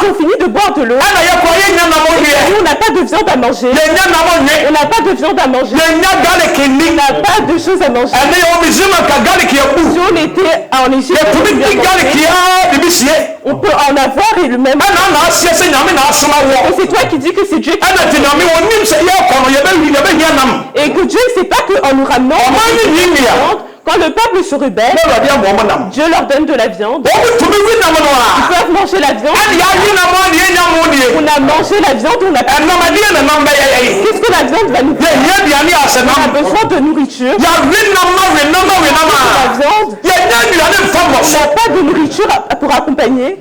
ont fini de boire de l'eau. Et on n'a pas de viande à manger. On n'a pas de viande à manger. On n'a pas de choses à manger. Si on était en Égypte, on peut en avoir et le même. Et c'est toi qui dis que c'est Dieu qui et que Dieu ne sait pas qu'en nous ramenant quand le peuple se rebelle, Dieu leur donne de la viande. Ils peuvent manger la viande. On a mangé la viande, on a qu'est-ce que la viande va nous faire? On a besoin de nourriture. La viande, on n'a pas de nourriture pour accompagner.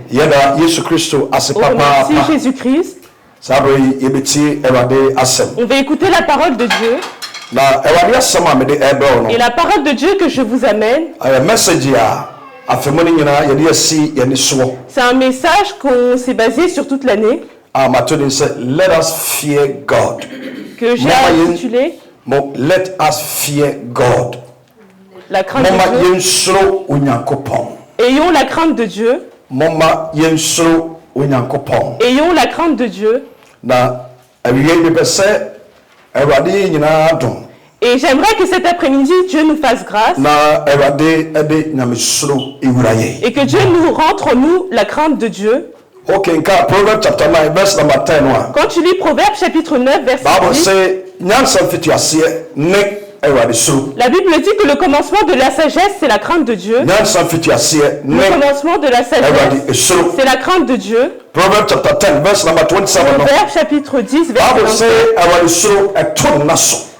Oh, merci Jésus-Christ. On va écouter la parole de Dieu. Et la parole de Dieu que je vous amène, c'est un message qu'on s'est basé sur toute l'année, que j'ai intitulé Let us fear God. La crainte de Dieu. Ayons la crainte de Dieu. Ayons la crainte de Dieu. Et j'aimerais que cet après-midi, Dieu nous fasse grâce. Et que Dieu nous rentre en nous la crainte de Dieu. Okay, Proverbs chapter 9, verse number 10. Quand tu lis Proverbes chapitre 9, verset 10, la Bible dit que le commencement de la sagesse, c'est la crainte de Dieu. Le commencement de la sagesse, c'est la crainte de Dieu. Proverbs chapter 10, verse number 27. Proverbes chapitre 10, verset 27.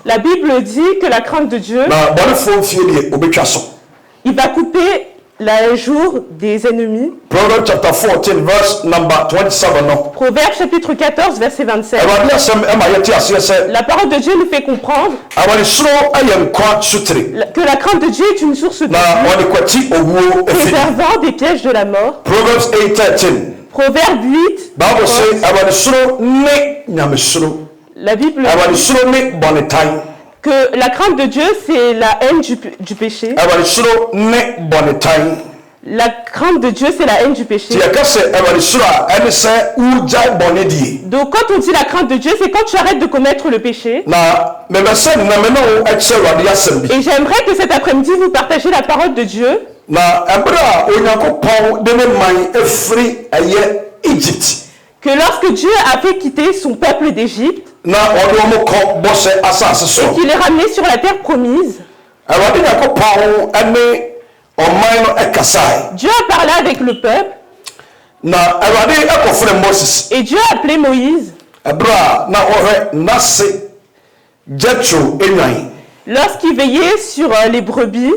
La Bible dit que la crainte de Dieu, il va couper le jour des ennemis. Proverbs chapter 14, verse number 27. Proverbes chapitre 14, verset 27. La parole de Dieu nous fait comprendre que la crainte de Dieu est une source de vie, préservant des pièges de la mort. Proverbs 8:13. Proverbe 8. La Bible dit que la crainte de Dieu, c'est la haine du péché. La crainte de Dieu, c'est la haine du péché. Donc quand on dit la crainte de Dieu, c'est quand tu arrêtes de commettre le péché. Et j'aimerais que cet après-midi, vous partagez la parole de Dieu. Que lorsque Dieu a fait quitter son peuple d'Égypte, et qu'il est ramené sur la terre promise, Dieu a parlé avec le peuple. Et Dieu a appelé Moïse. Lorsqu'il veillait sur les brebis,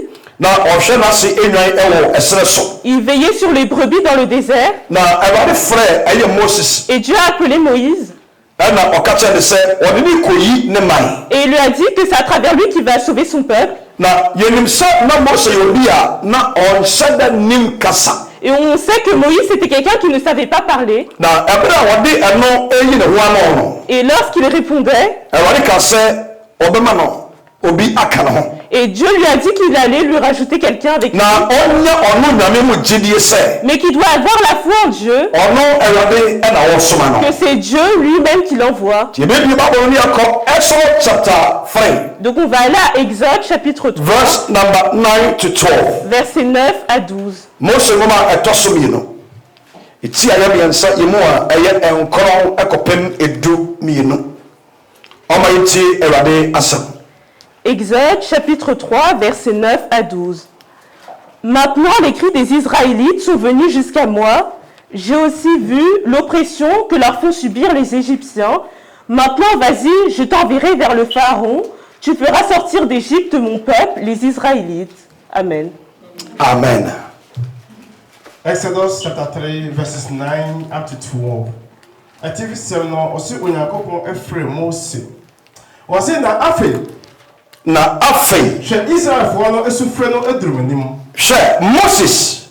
il veillait sur les brebis dans le désert. Et Dieu a appelé Moïse. Et il lui a dit que c'est à travers lui qu'il va sauver son peuple. Et on sait que Moïse était quelqu'un qui ne savait pas parler. Et lorsqu'il répondait, et Dieu lui a dit qu'il allait lui rajouter quelqu'un avec lui, mais qu'il doit avoir la foi en Dieu, que c'est Dieu lui-même qui l'envoie. Donc on va aller à Exode chapitre 3, versets 9 à 12. Exode chapitre 3, versets 9 à 12. Maintenant, les cris des Israélites sont venus jusqu'à moi. J'ai aussi vu l'oppression que leur font subir les Égyptiens. Maintenant, vas-y, je t'enverrai vers le Pharaon. Tu feras sortir d'Égypte mon peuple, les Israélites. Amen. Amen. Exodus chapter 3, verses 9 up to 12. Ativi sɛm ɔsi onyankopɔn efre Mose. Ɔsi na afei. Hwɛ Israelfoɔ no esufrɛ no adurumanim. Hwɛ Moses.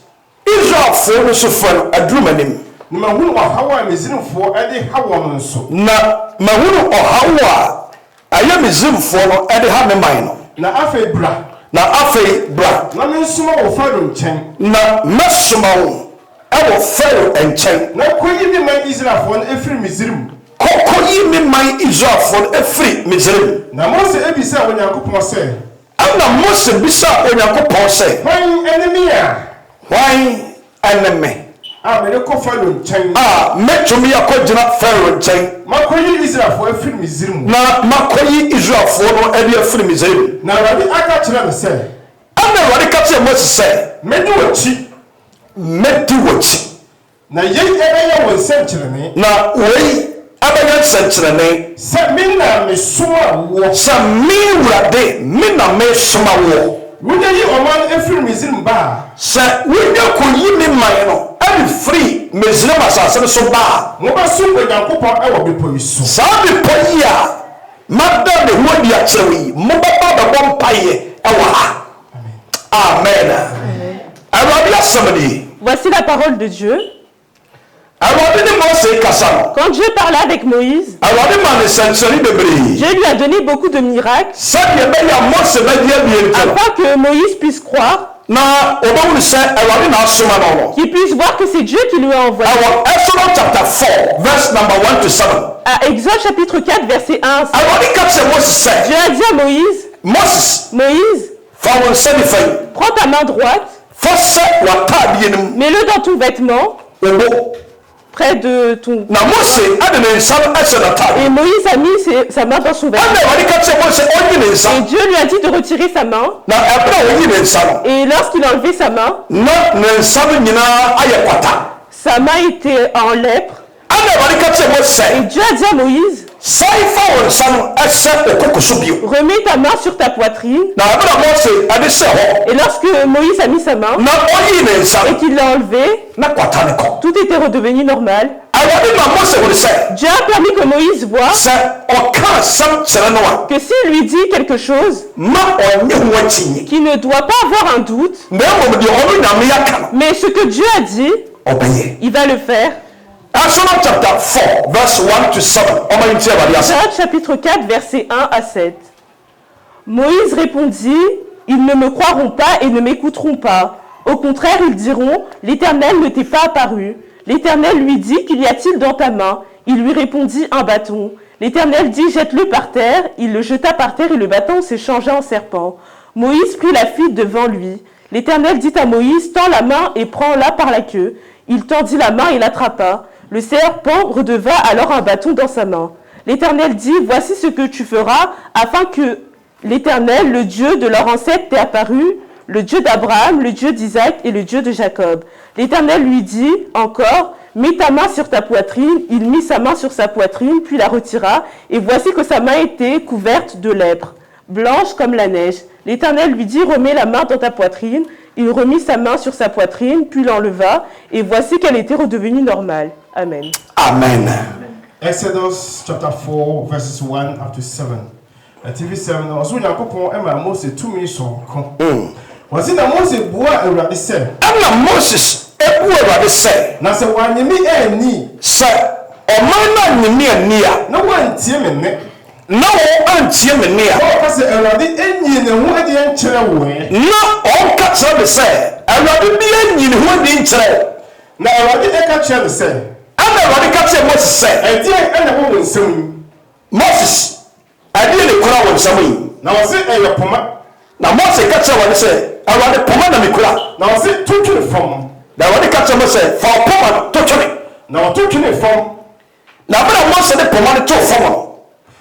Israelfoɔ no sufrɛ no adurumanim. na mahunu ɔhaw a Misraimfoɔ ɛde ha wɔn nso. na mahunu ɔhaw a ayɛ Misraimfoɔ no ɛde ha me man no. Na afei bra. na afei bra. Na mensoma wɔ Farao nkyɛn. na mɛsoma wo ɛwɔ Farao nkyɛn. Na kɔyi me man Israelfoɔ no ɛfiri Misraim. kɔyi me man Israelfoɔ no ɛfiri Misraim. Na Mose ebisa Onyankopɔn sɛ. ɛna Mose bisa Onyankopɔn sɛ. Hwan ɛne me a? hwan ɛne me A mede kɔ Farao nkyɛn. a mɛtumi akɔgyina Farao nkyɛn. Makɔyi Israelfoɔ afiri Misraim. na makɔyi Israelfoɔ no ɛde afiri Misraim. Na Awurade aka kyerɛ me sɛ. ɛna Awurade ka kyerɛ Mose sɛ. Mɛdi w'akyi. mɛdi w'akyi. Na yei ɛbɛyɛ wo nsɛnkyerɛnne. na wei abɛyɛ nsɛnkyerɛnne. Sɛ me na mesoma wo. sɛ me Awurade me na mesoma wo. Wogya yi ɔman afiri Misraim ba a. sɛ wonya kɔyi me man no ɛfiri Misraim asase no so ba a. Mobɛsom Onyankopɔn ɛwɔ bepɔ yi so. saa bepɔ yi a mada ne ho adi akyerɛ wo yi mobɛba bɛbɔ mpayɛ ɛwɔ ha. amen. Awurade asɛm nie. Voici la parole de Dieu. Awurade ne Mose kasa no. Quand Dieu parlait avec Moïse, Awurade ma ne nsɛnkyerɛnne bebree. Dieu lui a donné beaucoup de miracles sɛdeɛ ɛbɛyɛ a Mose bɛdi abie nkyɛn. afin que Moïse puisse croire, na ɔbɛwuru sɛ Awurade na asoma no no. qu'il puisse voir que c'est Dieu qui lui a envoyé. ɛwɔ Exodus chapter 4 verse number 1 to 7. À Exode chapitre 4, verset 1 à 7, Awurade ka kyerɛ Mose sɛ. Dieu a dit à Moïse, Moses Moïse, fa wo nsa nifa yi. prends ta main droite, fa sɛ w'ataadeɛ no mu. mets-le dans ton vêtement, obo. près de ton... na Mose ade ne nsa no ɛhyɛ n'ataade. Et Moïse a mis sa main dans son vêtement. ɛna Awurade ka kyerɛ Mose ɔnyi ne nsa. Et Dieu lui a dit de retirer sa main. na ɛberɛ a ɔnyi ne nsa no. Et lorsqu'il a enlevé sa main, na ne nsa no nyinaa ayɛ kwata. sa main était en lèpre. ɛna Awurade ka kyerɛ Mose Et sɛ. Dieu a dit à Moïse, sɛ fa wo nsa no ɛhyɛ okoko so bio. remets ta main sur ta poitrine. na ɛberɛ a Mose ɛde hyɛ hɔ. Et lorsque Moïse a mis sa main na ɔnyi ne nsa et no. qu'il l'a enlevé, na kwata ne kɔ. tout était redevenu normal. Awurade ma Mose wɔ sɛ. Dieu a permis que Moïse voie sɛ ɔka asɛm kyerɛ no a. que s'il lui dit quelque chose, ma ɔnye ho akyinye. qu'il ne doit pas avoir un doute, na mmom deɛ ɔno nyame aka no. mais ce que Dieu a dit, ɔbɛyɛ. il va le faire. Exodus chapter 4 verse 1 to 7. ɔma yi nti Awurade asɛm. Exode chapitre 4, verset 1 à 7. Moïse répondit, ils ne me croiront pas et ne m'écouteront pas. Au contraire, ils diront, l'Éternel ne t'est pas apparu. L'Éternel lui dit, qu'y a-t-il dans ta main? Il lui répondit, un bâton. L'Éternel dit, jette-le par terre. Il le jeta par terre et le bâton s'est changé en serpent. Moïse prit la fuite devant lui. L'Éternel dit à Moïse, tends la main et prends-la par la queue. Il tendit la main et l'attrapa. Le serpent redevint alors un bâton dans sa main. L'Éternel dit, voici ce que tu feras afin que l'Éternel, le Dieu de leur ancêtre, t'ait apparu, le Dieu d'Abraham, le Dieu d'Isaac et le Dieu de Jacob. L'Éternel lui dit encore, mets ta main sur ta poitrine. Il mit sa main sur sa poitrine, puis la retira, et voici que sa main était couverte de lèpre, blanche comme la neige. L'Éternel lui dit, remets la main dans ta poitrine. Il remit sa main sur sa poitrine, puis l'enleva, et voici qu'elle était redevenue normale. Amen. Amen. Exodus chapter 4 verses 1 up to 7. TV 7 na ɔso Onyankopɔn ɛma Mose tumi sonko. Wɔsi na Mose bua Awurade sɛ. ɛna Moses ebu Awurade sɛ. Na sɛ wanyemi ani. sɛ ɔman no anyemi ani a. Na wantie me nne. na wɔn antie me nne a. Ɔka sɛ Awurade enyi ne ho adi nkyerɛ wo ɛ. na ɔnka kyerɛ me sɛ Awurade bi enyi ne ho adi nkyerɛ. Na Awurade ɛka kyerɛ me sɛ. ɛna Awurade ka kyerɛ Moses sɛ. ɛdeɛ ɛna wɔ wɔn nsam yi. Moses ɛdeɛ ne kura wɔ nsam yi. Na wɔsi ɛyɛ poma. na Moses ka kyerɛ wɔn sɛ Awurade poma na me kura. Na wɔsi tutwere fam. na Awurade ka kyerɛ me sɛ fa poma no to twene. Na wɔtutwere fam. na abɛrɛ Moses de poma no to fam no.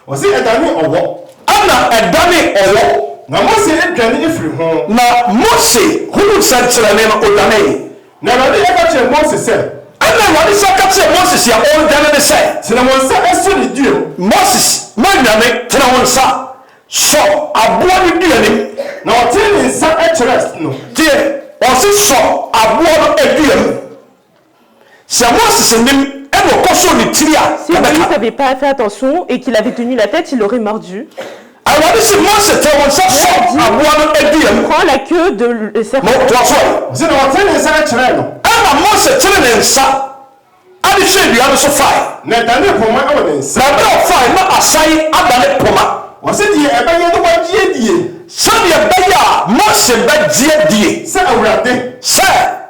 Wɔsi ɛdane ɔwɔ. ɛna ɛdane ɔwɔ. Na Mose ɛdwane efiri ho. na Mose hunu nsɛnkyerɛnne no ɔdane. Na Awurade ɛka kyerɛ Mose sɛ. ɛna Awurade sɛ ka kyerɛ Moses a ɔredane ne sɛ. Tena wɔn nsa ɛso ne dua mu. Moses mɛnyame tena wɔn nsa sɔ aboa no dua nim. Na ɔtene ne nsa ɛkyerɛ no. tie ɔsi sɔ aboa no adua mu. sɛ Moses nim ɛna ɔkɔ so ne tiri a. Si Moïse n'avait pas fait attention et qu'il avait tenu la tête, il aurait mordu. Awurade sɛ Mose tena wɔn nsa sɔ aboa no adua mu. Prends la queue de le serpent. mo to aso yi. Wɔsi na ɔtene ne nsa ɛkyerɛ no. ɛna Mose tene ne nsa ade hwɛ dua no so fae na dane poma ɛwɔ ne nsa na bere ɔfae na asan adane poma wɔse deɛ ɛbɛyɛ no wɔgye die sɛdeɛ ɛbɛyɛ a Mose bɛgye die sɛ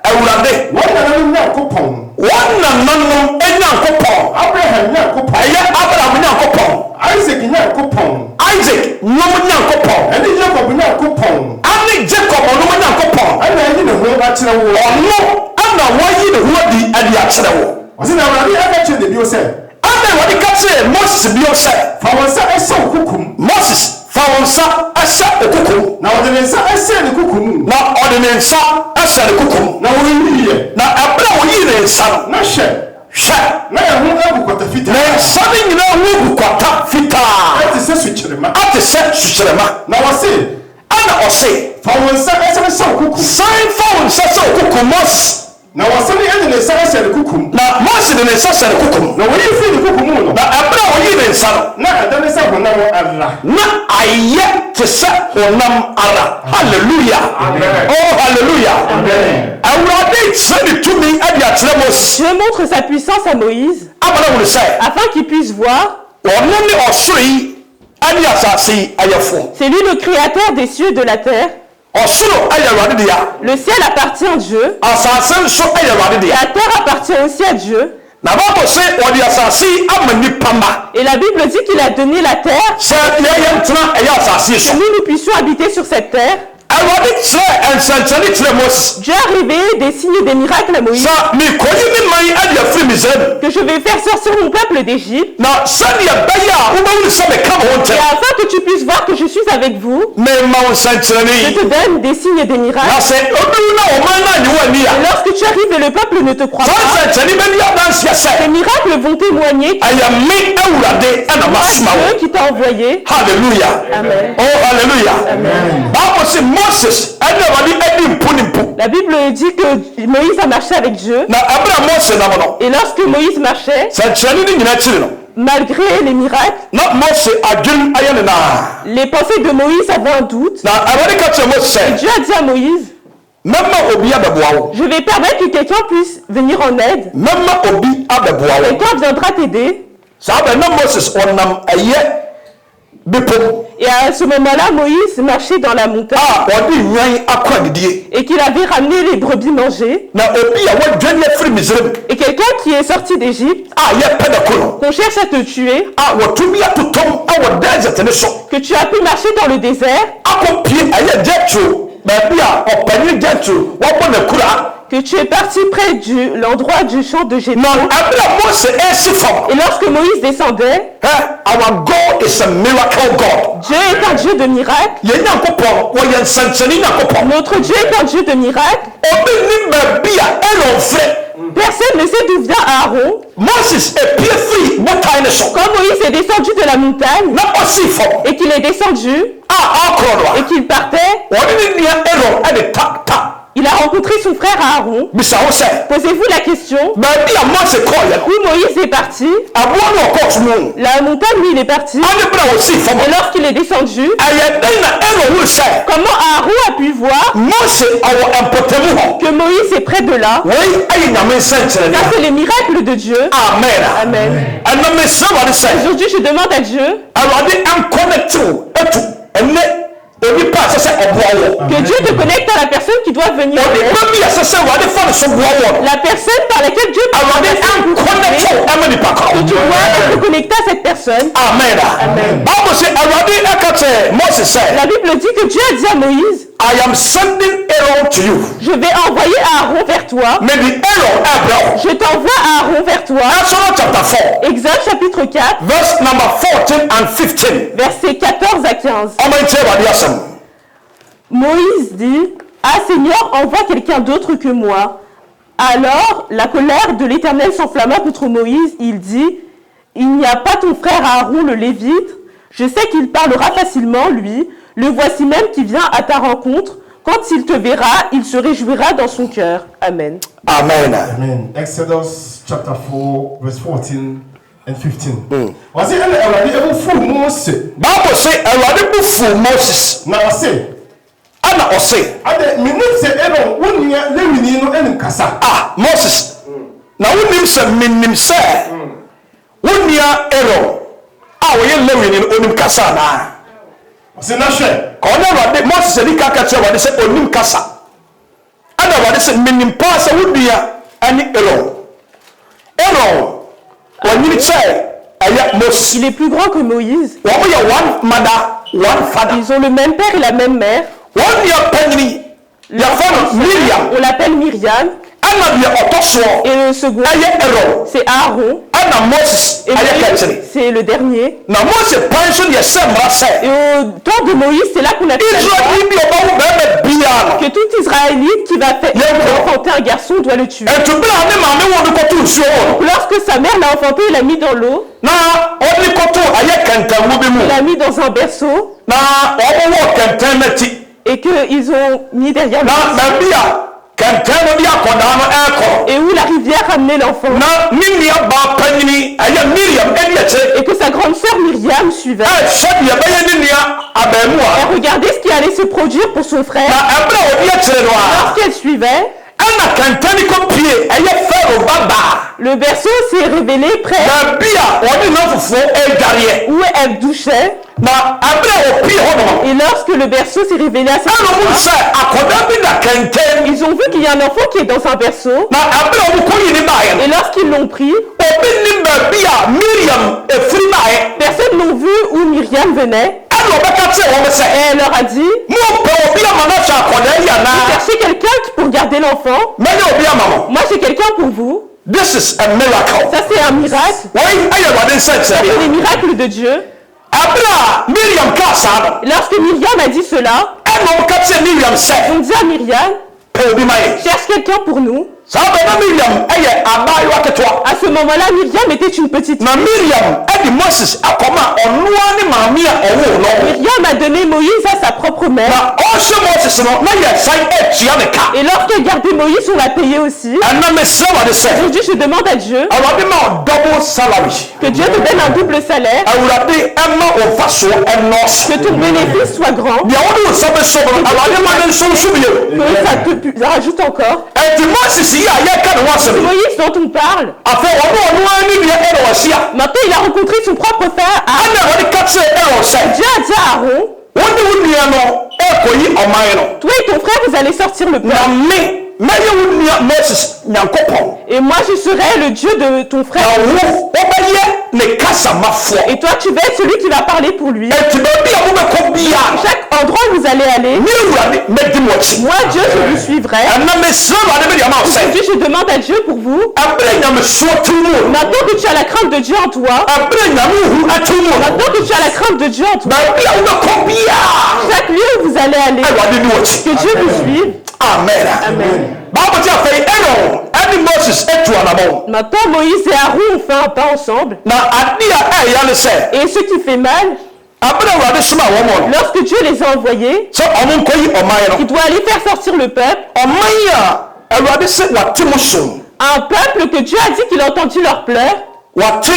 Awurade wɔn nananom Nyankopɔn Abraham Nyankopɔn ɛyɛ Abraham Nyankopɔn Isaac Nyankopɔn Isaac nom Nyankopɔn ɛne Jacob Nyankopɔn ane Jacob nom Nyankopɔn ɛna ɛyi ne ho akyerɛ wo ɔno ɛna wɔyi ne ho adi akyerɛ wo wɔse na Awurade aka kyerɛ ne bio sɛ ɛna wɔde ka kyerɛ Moses bio sɛ fa wɔn nsa ɛhyɛ wo kukum Moses fa wɔn nsa ɛhyɛ okukum na wɔde ne nsa ɛhyɛ ne kukum mu na ɔde ne nsa ɛhyɛ ne kukum na wɔyiye na ɛberɛ a wɔyii ne nsa no na hwɛ na ɛho agu kwata ne fitaa nsa no nyinaa ho gu kwata fitaa ɛte sɛ sukyerema ate sɛ sukyerɛma na wɔse ɛna ɔse fa wɔn nsa ɛhyɛ wo kukum san fa wo nsa sɛ okukum Moses na wɔsane ɛde ne nsa ɛhyɛ ne kukum na Mose de ne nsa hyɛ ne kukum na wɔyi firi ne kukum mu no na ɛberɛ a wɔyii ne nsa no na ɛda ne sɛ honam ara na ayɛ te sɛ honam ara hallelujah oh hallelujah Awurade kyerɛ ne tumi ade akyerɛ Mose Dieu montre sa puissance à Moïse abana wone sɛ afin qu'il puisse voir. ɔno ne ɔsoro yi ane asase yi ayɛfo C'est lui le créateur des cieux et de la terre. ɔsoro ayɛ Awurade dea Le ciel appartient à Dieu. asase nso ayɛ Awurade dea La terre appartient aussi à Dieu. na Bible sɛ ɔde asase yi ama nipa ma Et la Bible dit qu'il a donné la terre sɛ yɛyɛ ntena ɛyɛ asase yi so que nous puissions habiter sur cette terre. Awurade kyerɛ nsɛnkyerɛnne kyerɛ Mose Dieu a révélé des signes et des miracles à Moïse sɛ mekɔyi ne man ade afiri Misraim que je vais faire sortir mon peuple d'Égypte na sɛdeɛ bɛyɛ a wobɛwune sɛ meka mo ho et ntɛm afin que tu puisses voir que je suis avec vous. memma wo nsɛnkyerɛnne Je yi te donne des signes et des na miracles. sɛ obiru na ɔman no anye wo ani Et a lorsque tu arrives et le peuple ne te croit saa pas, nsɛnkyerɛnne bɛdi adanseɛ ces sɛ miracles vont témoigner que ɛyɛ me Awurade ɛna masoma wo Dieu qui t'a envoyé. hallelujah Amen. oh hallelujah Bible sɛ Moses ɛne Awurade adi mpo ne mpo La Bible dit que Moïse a marché avec Dieu. na ɛberɛ a Mose nam no Et lorsque Moïse marchait, nsɛnkyerɛnne no nyina kyiri no malgré les miracles, na Mose adwen ayɛ ne naa les pensées de Moïse avaient un doute. na Awurade ka kyerɛ Mose sɛ Dieu a dit à Moïse, mɛma obi abɛboa wo je vais permettre que quelqu'un puisse venir en aide. mɛma obi abɛboa wo Quelqu'un viendra t'aider. saa bɛ na Moses ɔnam ɛyɛ bepom Et à ce moment-là, Moïse marchait dans la montagne a ɔde nwan akɔ adidie et qu'il avait ramené les brebis manger. na obi a wadwane afiri Misraim Et quelqu'un qui est sorti d'Égypte, a yɛpɛ ne ko no qu'on cherche à te tuer, a wɔtumi atotɔm awɔ desert ne so que tu as pu marcher dans le désert, akɔpie ɛyɛ Jethro baabi a ɔpanyin Jethro wɔbɔ ne kura que tu es parti près de l'endroit du champ de Jéthro. na ɛberɛ a Mose ɛsi fam Et lorsque Moïse descendait, our God is a miracle God Dieu est un Dieu de miracles. yɛn Nyankopɔn wɔyɛ nsɛnkyerɛnne Nyankopɔn Notre Dieu est un Dieu de miracles. obi ni baabi a Aaron frɛ Personne ne sait d'où vient Aaron. Moses epie firi botae ne so Quand Moïse est descendu de la montagne na ɔsi fam et qu'il est descendu a ɔkorɔ no et a qu'il partait, wɔde ne nua Aaron ɛde ta il a rencontré son frère Aaron. bisa wo sɛ Posez-vous la question, baabi a Mose kɔɔyɛ no où Moïse est parti, aboa no ɔkɔɔto mu la montagne où il est parti, ɔne berɛ a wɔsii fam et lorsqu'il est descendu, ɛyɛ dɛn na Aaron hunu sɛ comment Aaron a pu voir Mose ɔwɔ mpɔtamu hɔ que Moïse est près de là? wɔyi ayɛ nyame nsɛnkyerɛnne Ça, c'est les miracles de Dieu. amen Amen. ɛna mesrɛ wade sɛ Aujourd'hui, je demande à Dieu Awurade ankɔnɛte wo atu ɛnɛ onipa a ɛsɛ sɛ ɔboa wɔ que Dieu te connecte à la personne qui doit venir. onipa bi a ɛsɛ sɛ Awurade fa ne so boa wɔ La personne par laquelle Dieu peut Awurade ankɔnɛte wo ɛma nipa tu korɔ dois te connecter à cette personne. amen Bible sɛ Awurade ɛka kyerɛ Mose sɛ La Bible dit que Dieu a dit à Moïse, I am sending Aaron to you je vais envoyer Aaron vers toi. mede Aaron ɛbrɛ wo Je t'envoie Aaron vers toi. Exodus chapter 4 Exode chapitre 4, verse number 14 and 15 versets 14 à 15. ɔma nkyerɛ Awurade asɛm Moïse dit, ah Seigneur, envoie quelqu'un d'autre que moi. Alors la colère de l'Éternel s'enflamma contre Moïse. Il dit, il n'y a pas ton frère Aaron le Lévite. Je sais qu'il parlera facilement, lui. Le voici même qui vient à ta rencontre. Quand il te verra, il se réjouira dans son cœur. Amen. amen Amen. Exodus chapter 4, verse 14 and 15. Was it already able full Moses? Bible sɛ Awurade bu fu Moses Now I say, ɛna ɔse I mean, say, Aaron, 1 year, Lewini, no, and Kasa. Moses na wonim sɛ menim sɛ wonia Aaron a wɔyɛ Lewi ni onim kasa na ɔsɛ na hwɛ ɔno Awurade Moses ani ka kyerɛ Awurade sɛ onim kasa ana Awurade sɛ menim paa sɛ wonia ani Aaron wɔnyini kyɛ ɛyɛ Moses. Il est plus grand que Moïse. wɔn yɛ one mother one father. Ils ont le même père et la même mère. wɔn nia panyini yɛfɔ no Miriam On l'appelle Myriam. ana deɛ ɔtɔ soɔ Et le second, ɛyɛ Aaron c'est Aaron. ana Moses Et ɛyɛ kɛntɛn. Moïse, c'est le dernier. na Mose pan so deɛ sɛ mmara sɛ Et au temps de Moïse, c'est là qu'on a Israel bi ɔbɛwo bɛrima biara no que tout Israélite qui va enfanter un garçon doit le tuer. ɛtu bere a ne maame wo de kɔto nsuo wɔ no Lorsque sa mère l'a enfanté, il l'a mis dans l'eau, na ɔde kɔto ɛyɛ kɛntɛnmu bi mu il l'a mis dans un berceau na ɔbɛwɔ kɛntɛn n'akyi et qu'ils ont mis derrière lui. na baabi a kɛntɛn no de akɔdaa no ɛrekɔ Et où la rivière ramenait l'enfant. na ne nua baa panyini ɛyɛ Miriam ɛdi akyire Et que sa grande sœur Myriam suivait. ɛhwɛ deɛ ɛbɛyɛ ne nua abaamua Elle regardait ce qui allait se produire pour son frère. na ɛberɛ a ɔdi akyire no a Lorsqu'elle suivait, ɛna kɛntɛn no kɔpie ɛyɛ Faro babaa le berceau s'est révélé près baabi a ɔde na fufuo ɛredwareɛ où elle douchait. na ɛberɛ a ɔpie hɔ no Et lorsque le berceau s'est révélé à ses ɛna ɔmo sɛ akɔdaa bi da kɛntɛn ils ont vu qu'il y a un enfant qui est dans un berceau. na ɛberɛ a ɔmo kɔyi ne baeɛ no Et lorsqu'ils l'ont pris, obi ne baabi a Miriam efiri baeɛ personne n'ont vu où Myriam venait. ɛna ɔbɛka kyerɛ wɔn sɛ Et elle leur a dit, mompɛ obi ama no ahyɛ akɔdaa yi anaa cherchez quelqu'un pour garder l'enfant. mɛnyɛ obi ama mo. Moi, j'ai quelqu'un pour vous. This is a miracle. Ça, c'est un miracle. wɔyi ayɛ Awurade C'est nsɛnkyerɛnneɛ les miracles de Dieu. ɛberɛ a Miriam kaa saa no Lorsque Myriam a dit cela, ɛna ɔmo ka kyerɛ Miriam sɛ on dit à Myriam, pɛ obi ma yɛ cherche quelqu'un pour nous. saa bɛɛ na Miriam ɛyɛ abaayewa ketewa À ce moment-là, Myriam était une petite na fille. Miriam ɛde Moses akɔma ɔnoa ne maame a ɔwoo no Myriam a donné Moïse à sa propre mère. na ɔhyɛ Moses no na yɛsan atua ne ka Et lorsqu'elle gardait Moïse, on l'a payé aussi. ɛna mesrɛ Awurade sɛ Aujourd'hui, je demande à Dieu Awurade ma ɔ double salary que Dieu te donne un double salaire, Awurade ɛma wo mfasoɔ ɛnɔɔso que ton bénéfice soit grand, deɛ wode wo nsa bɛso no Awurade ma ne nsonso bio que ça te rajoute encore. ɛnti Moses yi a yɛka ne ho asɛm yi Moïse dont on parle, afei ɔne ɔnoa ne deɛ ɛna wɔhyia maintenant il a rencontré son propre frère. ɛna Awurade ka kyerɛ Aaron sɛ Dieu a dit à Aaron, wo ne wo nua no ɛrekɔyi ɔman no toi et ton frère, vous allez sortir le na peuple. mɛyɛ wo nua Moses Nyankopɔn Et moi, je serai le Dieu de ton na frère. wo wobɛyɛ ne kasamafoɔ Et toi, tu vas être celui qui va parler pour lui. ɛnti baabi a mobɛkɔ biara no Chaque endroit où vous allez aller, ne Awurade mɛdi mo akyi moi, Dieu, je vous suivrai. ɛna mesrɛ Awurade bɛde ama wo sɛ Aujourd'hui, je demande à Dieu pour vous. ɛberɛ nyamesoɔ te mu Maintenant que tu as la crainte de Dieu en toi, ɛberɛ nyame hu ate mu maintenant que tu as la crainte de Dieu en toi, baabi a wobɛkɔ biara chaque lieu où vous allez aller, Awurade ne wɔkyi que Dieu vous suive. amen Amen. Bible ti afei Aaron ɛne Moses atu anammɔn Maintenant, Moïse et Aaron ont fait un pas ensemble. na ade a ɛyɛ ne sɛ Et ce qui fait mal, ɛberɛ Awurade soma wɔn no lorsque Dieu les a envoyés, sɛ ɔmo nkɔyi ɔman no il doit aller faire sortir le peuple, ɔman a Awurade sɛ wate mo som un peuple que Dieu a dit qu'il a entendu leurs pleurs, wate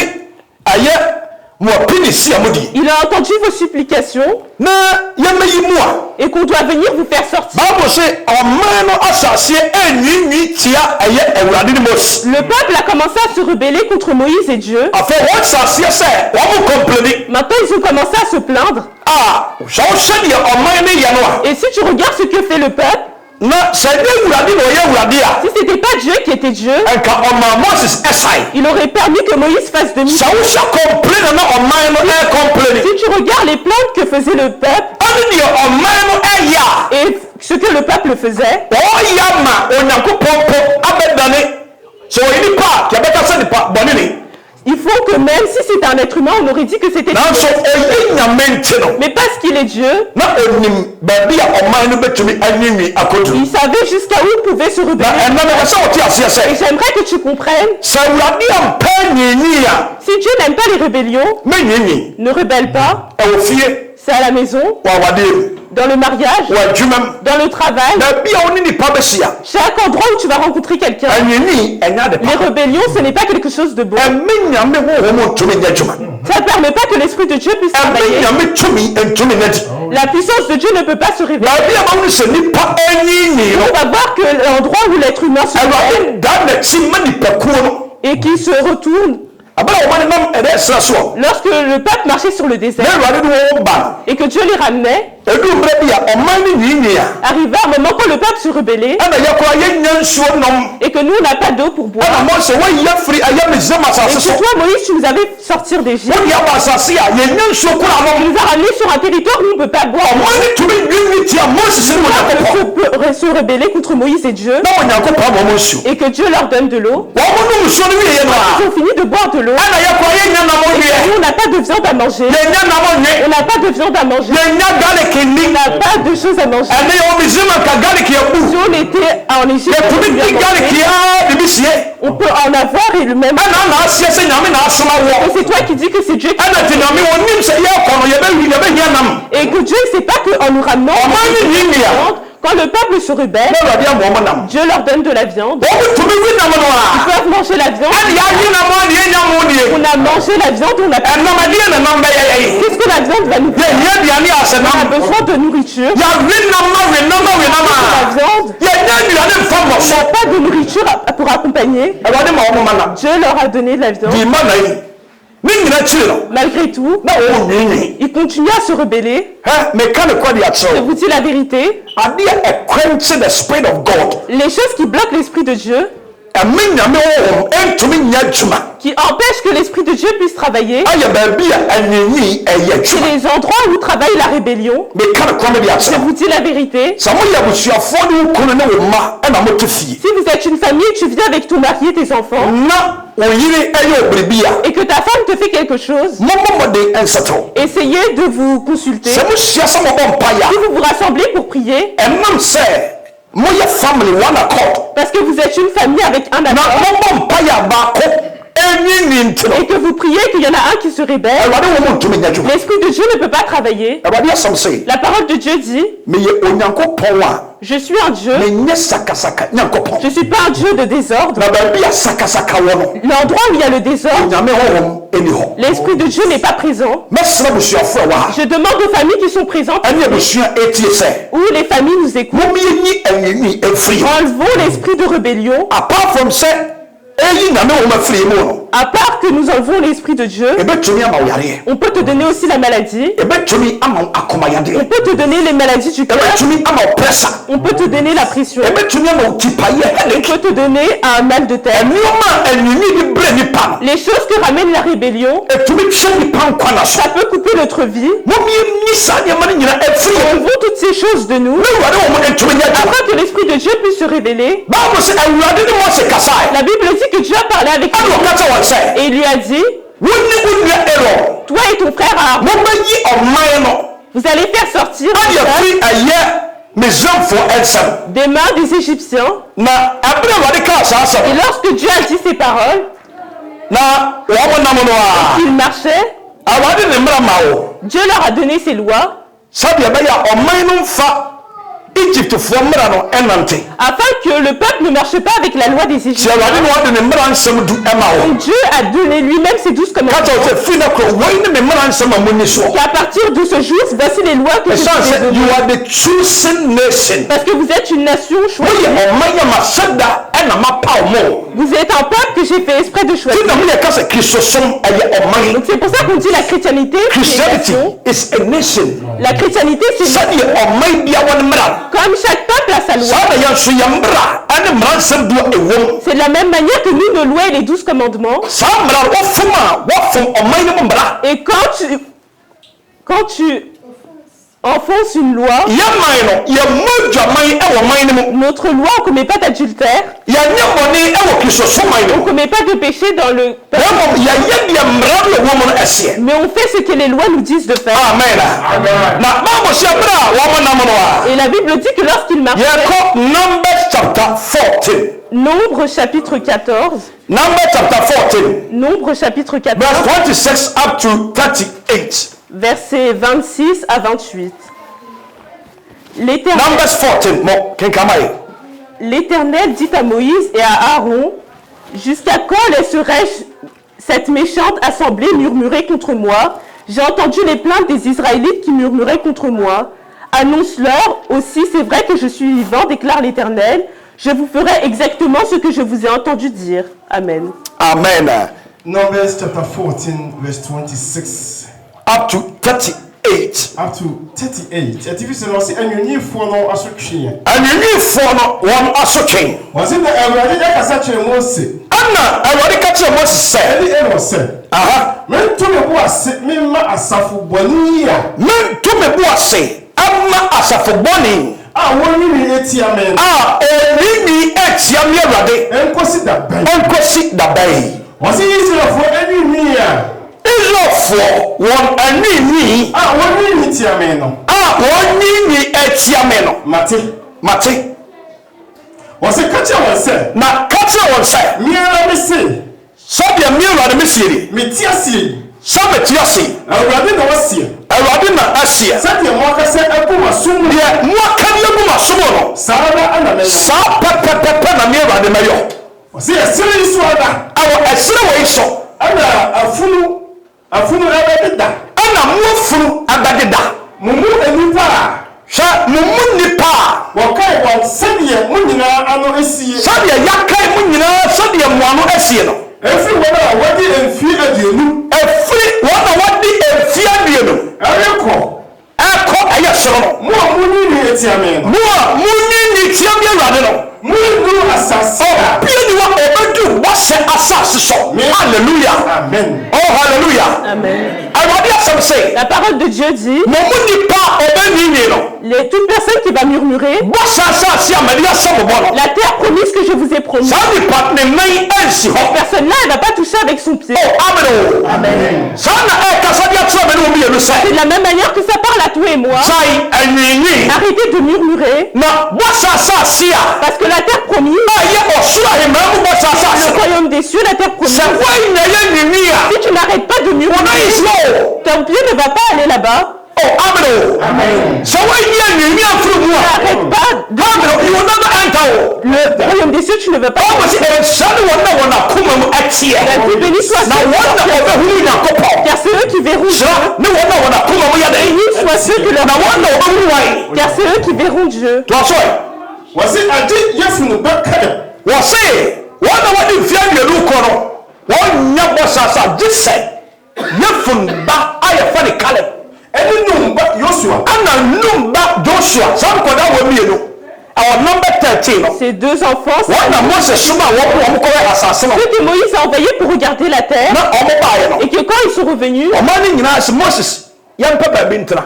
ɛyɛ mo apini si a modi il a entendu vos supplications na yɛmɛyi mu a et qu'on doit venir vous faire sortir. Bible sɛ ɔman no asaseɛ ɛnwiinwii tia ɛyɛ Awurade ne Mose Le peuple a commencé à se rebeller contre Moïse et Dieu. afei wɔn saseɛ sɛ wɔn mo kɔmpleni Maintenant, ils ont commencé à se plaindre. a sɛ wohyɛ deɛ ɔman ne yɛ no a Et si tu regardes ce que fait le peuple, na sɛ ɛnyɛ Awurade na ɔyɛ Awurade a si ce n'était pas Dieu qui était Dieu, ɛnka ɔma Moses ɛsae il aurait permis que Moïse fasse demi. sɛ wohyɛ kɔmpleni na ɔman no ɛkɔmpleni Si tu regardes les plaintes que faisait le peuple ɔne deɛ ɔman no ɛyɛ a et ce que le peuple faisait, ɔyɛ ama Onyankopɔn po abɛdane sɛ ɔyɛ nipa a yɛbɛka sɛ nipa bɔne ne il faut que même si c'était un être humain, on aurait dit que c'était nanso Dieu. ɔyɛ nyame nti no Mais parce qu'il est Dieu, na ɔnim baabi a ɔman no bɛtumi anwiinwii akɔduru il savait jusqu'à où il pouvait se na rebeller. ɛnna mɛka sɛ wɔte aseɛ Et sɛ j'aimerais que tu comprennes, sɛ Awurade ampɛ nwiinwii a si Dieu n'aime pas les rébellions, mɛnwiinwii ne rebelle pas, ɛwɔ fie c'est à la maison, wɔ awadeɛ dans le mariage, mu wɔ adwuma mu dans le travail, baabi a wo ne nipa bɛhyia chaque endroit où tu vas rencontrer quelqu'un. anwiinwii ɛnyɛ ade Les pa rébellions, ce n'est pas quelque chose de bon. ɛme nyame honhom ntumi nyɛ adwuma Ça ne permet pas que l'Esprit de Dieu puisse ɛme travailler. nyame tumi ntumi nyɛ di La puissance de Dieu ne peut pas se révéler. baabi a mawo ne sɛ nipa anwiinwii no On va voir que l'endroit où l'être humain se révèle, Awurade da n'akyi ma nipakuo no et qui se retourne lorsque le peuple marchait sur le désert et que Dieu les ramenait. Arrivé un moment quand le peuple se rebellait et que nous on n'a pas d'eau pour boire. Et que toi Moïse tu nous avais sortir d'Égypte. Tu nous as ramenés sur un territoire où on ne peut pas boire. On se rebeller contre Moïse et Dieu et que Dieu leur donne de l'eau. Ils ont fini de boire de l'eau. Nous on n'a pas de viande à manger. On n'a pas de viande à manger. On n'a pas de choses à manger. Si on était en Égypte, on peut en avoir et le même. Et c'est toi qui dis que c'est Dieu qui et que Dieu ne sait pas qu'en nous ramenant quand le peuple se rebelle, Dieu leur donne de la viande. Ils peuvent manger la viande. On a mangé la viande, on a qu'est-ce que la viande va nous faire? On a besoin de nourriture. La viande, on n'a pas de nourriture pour accompagner. Dieu leur a donné de la viande. Malgré tout, ils continuent à se rebeller. Je vous dis la vérité. Les choses qui bloquent l'Esprit de Dieu, qui empêchent que l'Esprit de Dieu puisse travailler, c'est les endroits où travaille la rébellion. Je vous dis la vérité. Si vous êtes une famille, tu viens avec ton mari et tes enfants, et que ta femme te fait quelque chose, essayez de vous consulter. Si vous vous rassemblez pour prier, parce que vous êtes une famille avec un accord, et que vous priez qu'il y en a un qui se rébelle, l'Esprit de Dieu ne peut pas travailler. La parole de Dieu dit, je suis un Dieu. Je ne suis pas un Dieu de désordre. L'endroit où il y a le désordre, l'Esprit de Dieu n'est pas présent. Je demande aux familles qui sont présentes, où les familles nous écoutent, enlevons l'esprit de rébellion. À part que nous enlevons l'Esprit de Dieu, on peut te donner aussi la maladie. On peut te donner les maladies du cœur. On peut te donner la pression. On peut te donner un mal de tête. Les choses que ramène la rébellion, ça peut couper notre vie. Enlevons toutes ces choses de nous afin que l'Esprit de Dieu puisse se révéler. La Bible dit que Dieu a parlé avec lui et il lui a dit, toi et ton frère Aaron, vous allez faire sortir des mains des Égyptiens. Et lorsque Dieu a dit ces paroles, il marchait, Dieu leur a donné ses lois afin que le peuple ne marche pas avec la loi des Égyptiens. Donc Dieu a donné lui-même ses 12 commandements. Et à partir de ce jour, voici les lois que je vous ai données. Parce que vous êtes une nation choisie. Vous êtes un peuple que j'ai fait exprès de choisir. Donc c'est pour ça qu'on dit la chrétienté, c'est une nation. La chrétienté, c'est une nation. Comme chaque peuple a sa loi. C'est de la même manière que nous, nos lois et les 12 commandements. Et quand tu enfonces une loi, notre loi, on ne commet pas d'adultère, on ne commet pas de péché dans le peuple, mais on fait ce que les lois nous disent de faire. Et la Bible dit que lorsqu'il marchait, Nombre chapitre 14, Nombre chapitre 14, verse 26 up to 38. Versets 26 à 28. L'Éternel dit à Moïse et à Aaron, jusqu'à quand laisserai-je cette méchante assemblée murmurer contre moi? J'ai entendu les plaintes des Israélites qui murmuraient contre moi. Annonce-leur aussi, c'est vrai que je suis vivant, déclare l'Éternel. Je vous ferai exactement ce que je vous ai entendu dire. Amen. Amen. Numbers chapter 14, verse 26. Up to 38. Up to 38. A TV said, I see, and you need for no assumption. And you need for no one assumption. Was it the already like such a Moses? Anna, I already catch a Moses said. It was said. Men to me was sit me ma asafu bonia. Men to me was say, Amma asafu boni. Woni ni etia men. Oni ni etia mi awurade. Enkosi da bai. Was it Israel for any near? Israel for one ani ni. Woni ni etia men no. Woni ni etia men no. Mate. Was it catch one say? Na catch one say. Me me say. So be mi awurade me sie. Me tia sie. So me tia sie. Awurade na wasie. Awurade na asie. Sɛ deɛ mo aka sɛ ɛbu masom deɛ mo aka ne abu masom no saa na ana mɛyɛ saa pɛpɛpɛpɛ na me awurade mɛyɔ ɔsɛ ɛsere yi so ada awɔ ɛsere wɔ yi so ɛna afunu ɛbɛdeda ɛna mo afunu ɛbɛdeda mo mu nipa a hwɛ mo mu nipa a wɔkae wɔn sɛdeɛ mo nyinaa ano asie sɛdeɛ yɛkae mo nyinaa sɛdeɛ mo ano asie no ɛfiri wɔn a wɔde mfie aduonu ɛfiri wɔn a wɔde mfie aduonu ɛkɔ ɛyɛ soro no mo a mo ni ni etia me no mo a mo ni tia me awurade no mo nuru asase a bia ni wa obedu wɔhyɛ asase so hallelujah amen oh hallelujah Amen. La parole de Dieu dit, toute personne qui va murmurer, la terre promise que je vous ai promis, cette personne-là, elle ne va pas toucher avec son pied. Amen. C'est de la même manière que ça parle à toi et moi. Arrêtez de murmurer. Parce que la terre promise, le royaume des cieux, la terre promise, si tu n'arrêtes pas de murmurer, ton pied ne va pas aller là-bas. Amen. N'arrête pas de... Le royaume des cieux, tu ne veux pas. Béni soit car c'est eux qui verront Dieu. Béni soit ceux que leur car c'est eux qui verront Dieu. Ces deux enfants, ceux que Moïse a envoyés pour regarder la terre, et que quand ils sont revenus,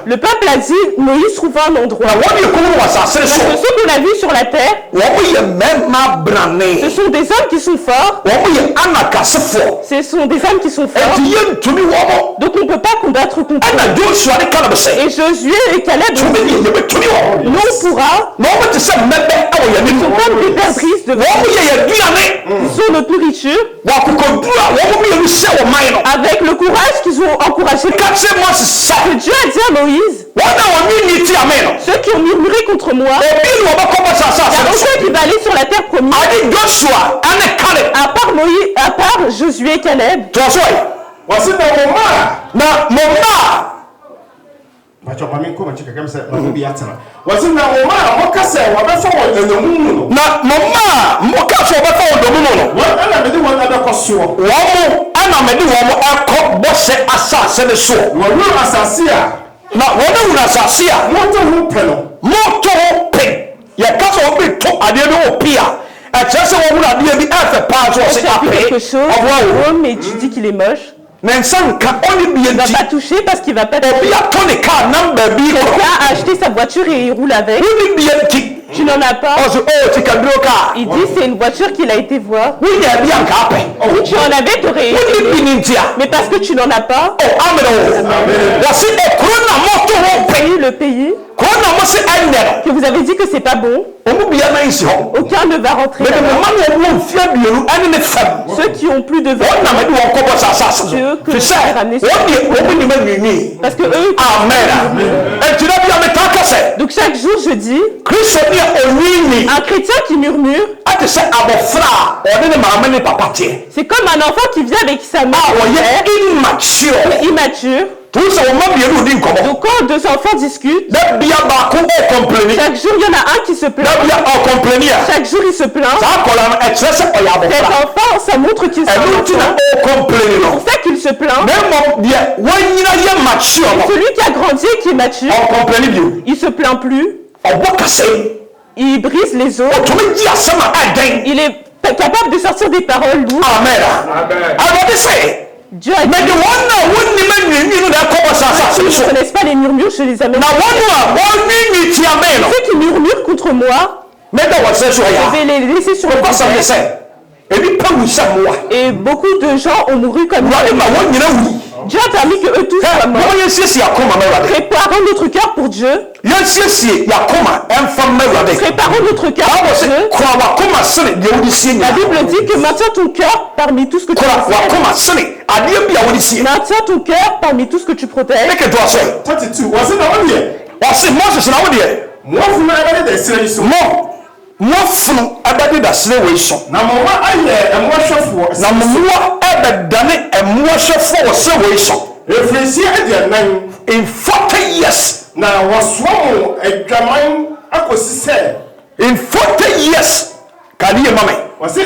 le peuple a dit, Moïse trouva un endroit. Ce qu'on a vu sur la terre, ce sont des hommes qui sont forts. Ce sont des hommes qui sont forts. Donc on ne peut pas combattre contre eux. Et Josué et Caleb, nous on pourra. Ils sont comme des perdrix devant nous. Ils sont notre nourriture. Avec le courage qu'ils ont encouragé. Que Dieu a dit à Moïse, ceux qui ont murmuré contre moi, il n'y a aucun qui va aller sur la terre promise, à part Moïse, à part Josué et Caleb. Quelque chose, mais tu dis qu'il est moche. Il ne va pas toucher parce qu'il ne va pas toucher. Quelqu'un a acheté sa voiture et il roule avec. Tu n'en as pas. Il dit c'est une voiture qu'il a été voir. Si tu en avais, tu aurais aimé. Mais parce que tu n'en as pas. Le pays que vous avez dit que c'est pas bon, aucun ne va rentrer là-bas. Ceux qui ont plus de vin, c'est eux que je vais ramener sur parce que eux. Donc chaque jour je dis, un chrétien qui murmure, c'est comme un enfant qui vient avec sa mère immature, tout ça on m'a bien dit comment Donc quand deux enfants discutent, da bia ba ko o complain chaque jour il y en a un qui se plaint. da bia o complain Chaque jour il se plaint. ça ko la express o ya bo Cet enfant, ça montre qu'il se e lu ti na plaint. o complain C'est no pour ça qu'il se plaint. mais mon dia wanyina ye mature no Celui qui a grandi et qui est mature, o complain bio il se plaint plus. o bo kase Il brise les os. o to me dia sama adan Il est capable de sortir des paroles lourdes. amen I want say Dieu a dit, mais the one now wonni me ni no da ko sa ceux qui so ne connaissent pas les murmures, je les amène. na wonni ni ti amen no Ceux qui murmurent contre moi, mais da wa se so je ya vais les laisser sur le ko sa me désert. say e bi pa wu sa mo Et beaucoup de gens ont mouru comme ça. wa ma wonyina wu Dieu a permis que eux tous soient morts. mo yesi akoma me wade Préparons notre cœur pour Dieu. yesi yakoma enfam me wade Préparons notre cœur Bible pour say Dieu. kwa wakoma sene de wodi sie La nya Bible dit que maintiens ton cœur parmi tout ce que tu kwa possèdes. wakoma sene ade bia wodi sie Maintiens ton cœur parmi tout ce que tu protèges. make to say 22 wɔse na wɔdeɛ wase Moses na wodi moafunu ɛbɛde da ɛsrɛ yi so mo funu abade da sene we so na mɔwa ayɛ ɛmoahwɛfoɔ na mo abedane emohwefo wo se we so ɛfirinhyia aduanan in 40 years na wɔsoa mo adwaman akɔsi sɛ in 40 years kadi ye mame wɔse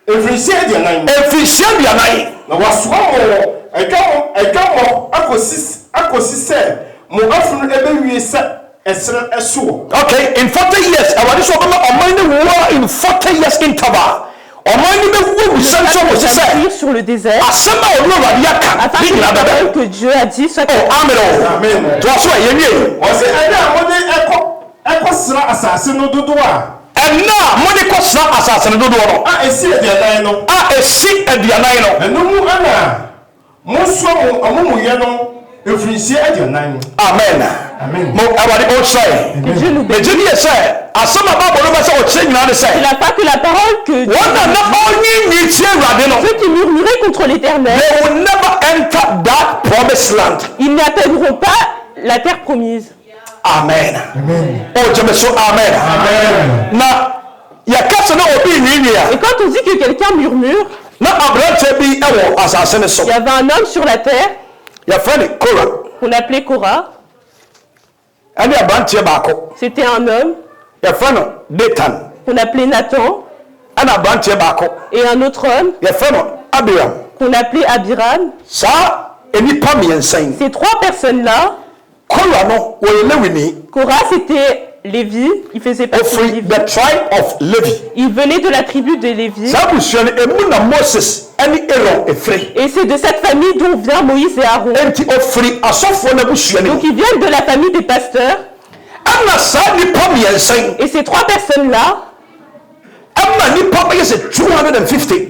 ɛfirinhyia aduanan efisia bianai na wɔsoa mo adwamɔ akɔsi sɛ mo afunu ɛbɛwie sɛ ɛsrɛ ɛsoɔ okay in 40 years awade so bema oman ne wo in 40 years interval oman ne be wo sanso mo se Agir sur le désert asema o no wade aka afin bi que na la baba parole que Dieu a dit soit oh amen Amen. to aso ye wie wɔse ɛdɛ a mode ɛkɔsra asase no dodoɔ ɛna mo de ko sra asase ne dodo no a ɛsi aduanan no a esi aduanan no ɛno mu ana monsoa mo amomuyɛ no ɛfirinhyia aduanan amen Amen. mo awade o say que Dieu nous me bénisse. jini ye say asema baba no ba say o kire nyina ne say Il n'a pas que la parole que Dieu wona na onyi ni tie awade no ceux qui murmuraient contre l'Éternel, they will never enter that promised land ils n'atteindront pas la terre promise. amen oh jeme so amen na yakasa na obi nwinia Et quand on dit que quelqu'un murmure, na abrante bi ewo asase ne so il y avait un homme sur la terre ya fani Kora qu'on appelait Korah. ani abrante baako C'était un homme ya fani Datan qu'on appelait Nathan ana abrante baako et un autre homme ya fani Abiram qu'on appelait Abiram. sa enipa miensan Ces trois personnes-là, Kora no wo lewini Korah c'était Lévi, il faisait partie de of Lévi. the tribe of Levi Il venait de la tribu de Lévi. sa busua no emu na Moses ani Aaron efri Et c'est de cette famille dont vient Moïse et Aaron. enti ofri asofo na busua Donc ni ils viennent de la famille des pasteurs. ana sa nipa miensan Et ces trois personnes-là, ama nipa bɛyɛ sɛ 250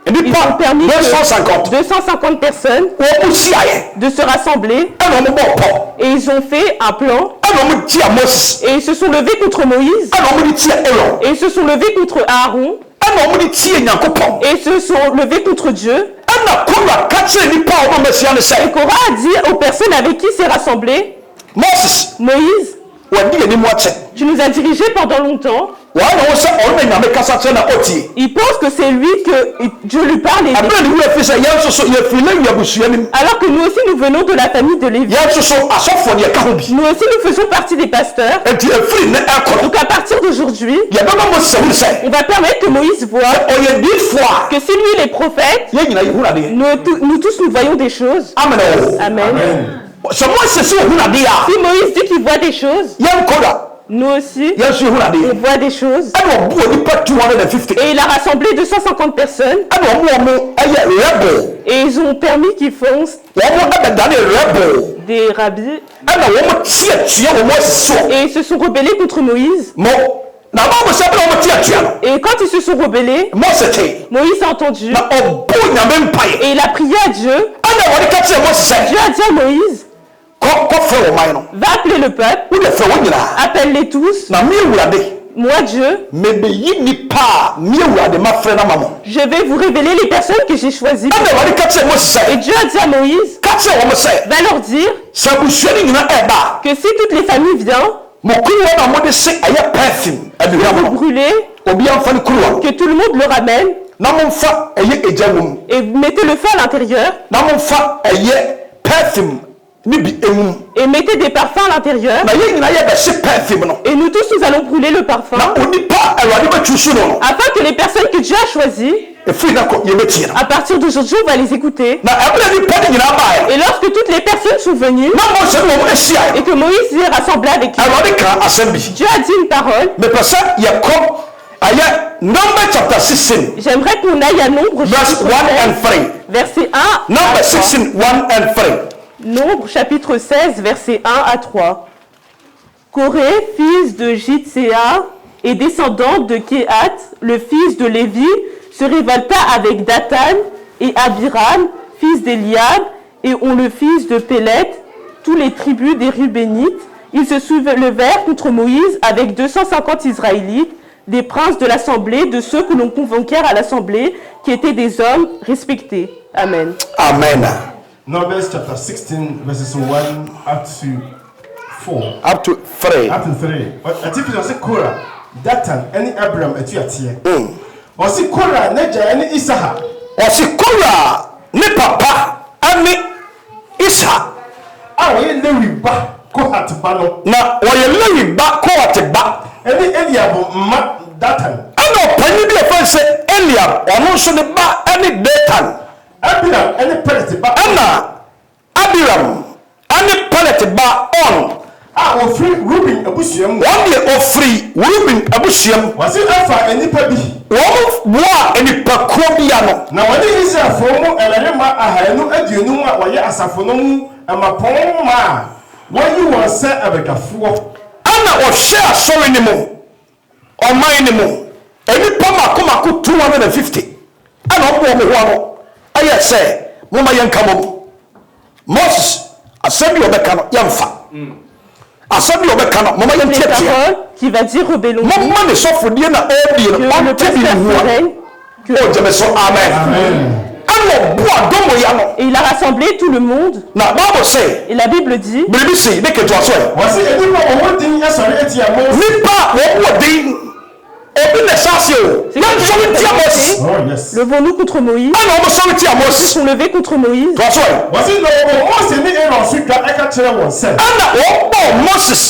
ils ont nipa permis 250 250 personnes wɔn mu si ayɛ de se rassembler. ɛna wɔn bɔ pɔ Et ils ont fait un plan. ɛna wɔn tia Moses Et ils se sont levés contre Moïse. ɛna wɔn tia Aaron Et ils se sont levés contre Aaron. ɛna wɔn tia Nyankopɔn Et ils se sont levés contre Dieu. ɛna Kora ka kyerɛ nipa a wɔn bɛsia no sɛ Korah a dit aux personnes avec qui il s'est rassemblé, Moses Moïse, wɔdi anim akyɛ tu nous as dirigés pendant longtemps. wɔn na wɔn sɛ ɔno na Nyame kasa kyerɛ na ɔtie Il pense que c'est lui que Dieu lui parle. ɛbɛrɛ ni wura fi sɛ yɛn nso so yɛfiri Lewi abusua nim Alors que nous aussi, nous venons de la famille de Lévi. yɛn nso so asɔfo ne yɛka ho bi Nous aussi, nous faisons partie des pasteurs. enti efiri ne ɛkɔ Donc à partir d'aujourd'hui, yɛbɛma Moses ɛwuli sɛ on va permettre que Moïse voit ɔyɛ diifoɔ que si lui, les prophètes, a yɛn nyinaa yɛhu adeɛ nous tous, nous voyons des choses. amen o Amen. sɛ Moses sɛ ohu adeɛ a Si Moïse dit qu'il voit des choses, yɛn Kora nous aussi, yɛn nso yɛhu on adeɛ voit des choses. ɛna ɔbu onipa 250 Et il a rassemblé 250 personnes ɛna wɔn ɛyɛ rebel et ils ont permis qu'ils foncent wɔn ɛbɛdane rebel des rabbis ɛna wɔn tiatia wɔ Moses so et ils se sont rebellés contre Moïse. mo na wɔn sɛ ɛna wɔn tiatia no Et quand ils se sont rebellés, Moses te Moïse a entendu na ɔbu Nyame mpaeɛ et il a prié à Dieu. ɛna wɔde ka kyerɛ Moses sɛ Dieu a dit à Moïse, kɔfrɛ wɔn man no va appeler le peuple, wode frɛ wɔn nyinaa appelle-les tous. na mi Awurade Moi, Dieu, mebeyi nipa a mi Awurade mafrɛ na ma mo je vais vous révéler les personnes que j'ai choisies. ɛna wɔde ka kyerɛ Moses Et sɛ Dieu a dit à Moïse, ka kyerɛ wɔn sɛ va leur dire sɛ abusua no nyinaa ɛɛba a que si toutes les familles viennent, mo kuruwa na mode se ɛyɛ perfume aduhwam vous no brûlez, obi amfa ne kuruwa que tout le monde le ramène na momfa ɛyɛ egya wɔ mu et vous mettez le feu à l'intérieur na momfa ɛyɛ perfume et mettez des parfums à l'intérieur. Et nous tous, nous allons brûler le parfum afin que les personnes que Dieu a choisies, à partir d'aujourd'hui, on va les écouter. Et lorsque toutes les personnes sont venues et que Moïse s'est rassemblé avec eux, Dieu a dit une parole. J'aimerais qu'on aille à Nombre Verse 1 and 3. verset 1 Number à 3. 16, 1 and 3. Nombre chapitre 16 verset 1 à 3. Corée, fils de Jitséa et descendant de Kehat, le fils de Lévi, se révolta avec Dathan et Abiram, fils d'Eliab, et on le fils de Pélet, tous les tribus des Rubénites. Ils se soulevèrent contre Moïse avec 250 Israélites, des princes de l'assemblée, de ceux que l'on convoquèrent à l'assemblée, qui étaient des hommes respectés. Amen. Amen. Numbers chapter 16, verses 1 up to 4. Up to 3. Up to 3. Ati fi ɔsi Korah, Dathan, ɛne Abiram atu ateɛ. Ɔsi Korah n'agya ɛne Isahar. Ɔsi Korah ne papa ane Isha. A ɔyɛ Lewi ba Kohat ba no. Na wɔyɛ Lewi ba Kohat ba. Ɛne Eliab mma Dathan. Ɛna ɔpanyin bi a ɛfɛn sɛ Eliab ɔno nso ne ba ane Dathan. Abiram ɛne Pelet ba. Ɛna Abiram ane Pelet ba On. A ofiri Ruben abusua mu. Wɔn deɛ ɔfiri Ruben abusua mu. Wɔsi afa nipa bi. Wɔn boa nipakuo bi ano. Na wɔde Israelfoɔ mu ɛlɛrima ahanu aduonum a wɔyɛ asafo no mu ɛmapɔn ma a wɔyi wɔn sɛ abɛdwafoɔ. Ana ɔhyɛ asɔre ne mu ɔman ne mu nipa mako 250 ana ɔbɔ wɔn ho ano ayɛ sɛ moma yɛnka mom Moses asɛm bi ɔbɛka no yɛmfa asɛm bi ɔbɛka no moma yɛntiatia qui va dire rebellons moma ne sɔfodie na ɔbie no ɔnte bi ne ho a ɔgyeme so amen ana ɔboa dɔmɔ ya no. Et il a rassemblé tout le monde. Na Bible say. Et la Bible dit. Biribi si ne ketewa so ɛ. Wɔsi nipa wɔn din asɔre etia Moses. Nipa wɔn din obi na sase o. Na nsɔre tia Moses. Oh yes. Levons-nous contre Moïse. Ana ɔmo sɔre tia Moses. Ils sont levés contre Moïse. Toa so ɛ. Wɔsi na Moses ni Aaron so dwa ɛka kyerɛ wɔn sɛ. Ana wɔbɔ Moses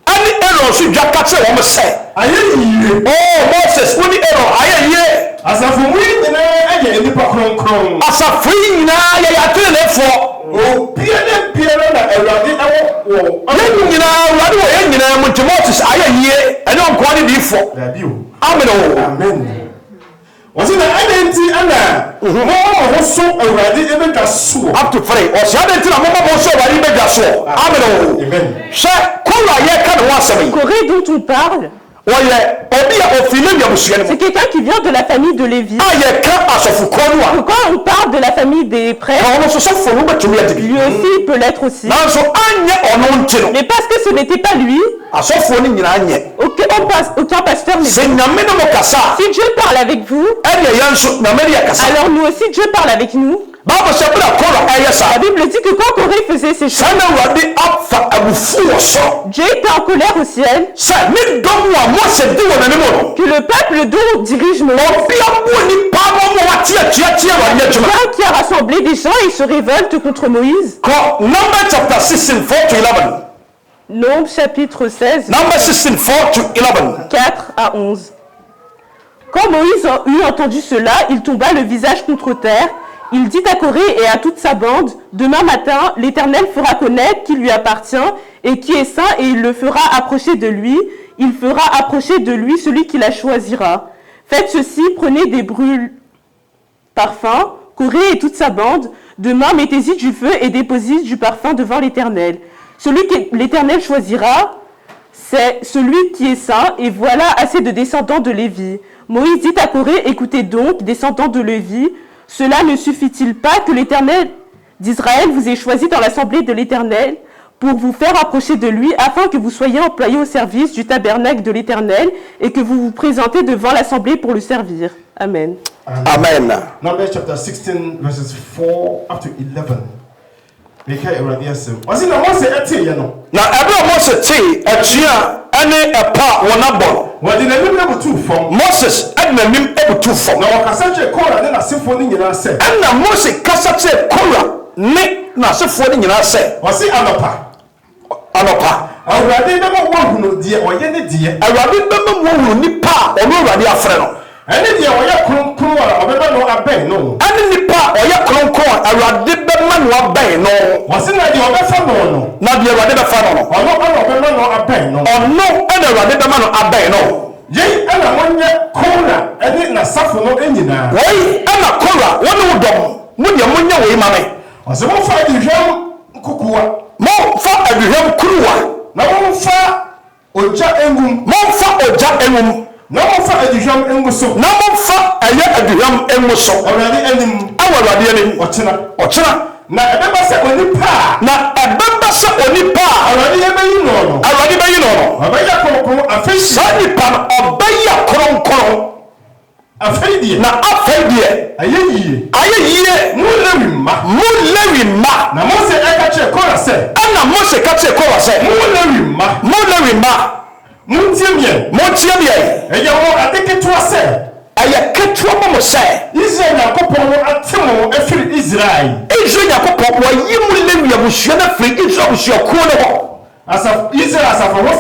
ani Aaron so dwa ka kyerɛ wɔn sɛ. Ayɛ yie. Oh Moses wo ni Aaron ayɛ yie. Asafo mu nyinaa ɛyɛ nipa kronkron. Asafo nyinaa yɛ yɛatenefo. Obiara na Awurade ɛwɔ wɔ. Yɛn nyinaa Awurade wɔ yɛn nyinaa mu nti Moses ayɛ yie ɛne ɔnkoa ne diifo. Dabi o. Amen o. Amen. Wɔsi na ɛna nti ɛna wɔn ho so Awurade ɛbɛdwa so. Up to 3. Ɔsi adi nti na mo mo so Awurade bɛdwa so. Amen o. Amen. Hwɛ Korah yɛ ka ne ho asɛm yi. Corée dont on parle. C'est quelqu'un qui vient de la famille de Lévi. Quand on parle de la famille des prêtres, lui aussi peut l'être aussi. Mais parce que ce n'était pas lui, aucun pasteur n'est. Si Dieu parle avec vous, alors nous aussi Dieu parle avec nous. La Bible dit que quand Corée faisait ces choses, Dieu était en colère au ciel que le peuple dont dirige Moïse, quelqu'un qui a rassemblé des gens et se révolte contre Moïse. Nombre chapitre 16, 4 à 11. Quand Moïse eut entendu cela, il tomba le visage contre terre. Il dit à Corée et à toute sa bande, demain matin, l'Éternel fera connaître qui lui appartient et qui est saint, et il le fera approcher de lui. Il fera approcher de lui celui qui la choisira. Faites ceci, prenez des brûles parfums, Corée et toute sa bande. Demain, mettez-y du feu et déposez du parfum devant l'Éternel. Celui que l'Éternel choisira, c'est celui qui est saint, et voilà assez de descendants de Lévi. Moïse dit à Corée, écoutez donc, descendants de Lévi, cela ne suffit-il pas que l'Éternel d'Israël vous ait choisi dans l'assemblée de l'Éternel pour vous faire approcher de lui afin que vous soyez employés au service du tabernacle de l'Éternel et que vous vous présentez devant l'assemblée pour le servir. Amen. Amen. Numbers chapter 16 verses 4 up to 11. Na ɛbɛrɛ Mose tee atua ɛne ɛpa wɔn abɔ. Wɔde n'anim abutu fam. Moses ɛde n'anim abutu fam. Na wɔkasa kyerɛ Korah ne n'asefoɔ no nyinaa sɛ. Ɛna Mose kasa kyerɛ Korah ne na asefo ne nyina sɛ ɔse anɔpa awurade bɛma wɔhunu deɛ ɔyɛ ne deɛ awurade bɛma mu hunu nipa a ɔno awurade afrɛ no ɛne deɛ ɔyɛ kronkron a ɔbɛma no abɛn no ɛne nipa a ɔyɛ kronkron a awurade bɛma no abɛn no wɔse na deɛ ɔbɛfa no na deɛ awurade bɛfa no no ɔno ɛna ɔbɛma no abɛn no ɔno ɛna awurade bɛma no abɛn no yei ɛna monyɛ Kora ɛne n'asafo no nyinaa wɔyi ɛna Kora wɔne wo dɔm mo deɛ monyɛ wei ma me ɔsɛ momfa aduhwam nkukuwa momfa aduhwam kuruwa na momfa ogya engum na momfa aduhwam engu so na momfa ɛyɛ aduhwam engu so awurade anim ɔkyena na ɛbɛba sɛ onipa a awurade yɛbɛyi no ɔbɛyɛ kronkron afei saa nipa no ɔbɛyɛ kronkron afei deɛ na afei deɛ ayɛ yie mo Lewi mma na Mose ɛka kyerɛ Kora sɛ ɛna Mose ka kyerɛ Kora sɛ mo Lewi mma montie miɛ ɛyɛ wɔ ade ketewa sɛ ɛyɛ ketewa ma mo sɛ Israel Nyankopɔn no ate mo afiri Israel Nyankopɔn wɔyi mo Lewi abusua no afiri Israel abusuakuo no hɔ Israel asafo hɔ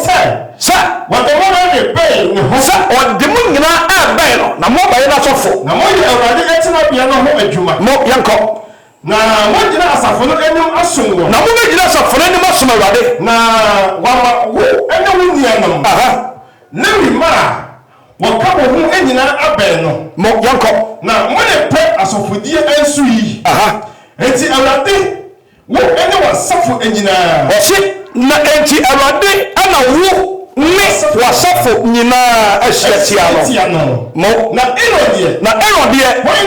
sɛ wɔde mo no ne bɛn ne ho sɛ ɔde mo nyinaa ɛbɛn no na mo ɔbɛyɛ n'asɔfo na moyɛ Awurade atenabea no ho adwuma mo yɛnkɔ na mogyina asafo no anim asom wɔ na mo bɛgyina asafo no anim asom Awurade na wama wo ɛne wo nuanom Lewi mma a wɔka mo ho nyinaa abɛn no mo yɛnkɔ na mo ne pɛ asɔfodie ansu yi enti Awurade wo ɛne w'asafo nyinaa ɔse na enti Awurade ɛna wo ne w'asafo nyinaa ahyia tia no mo na Aaron deɛ hwan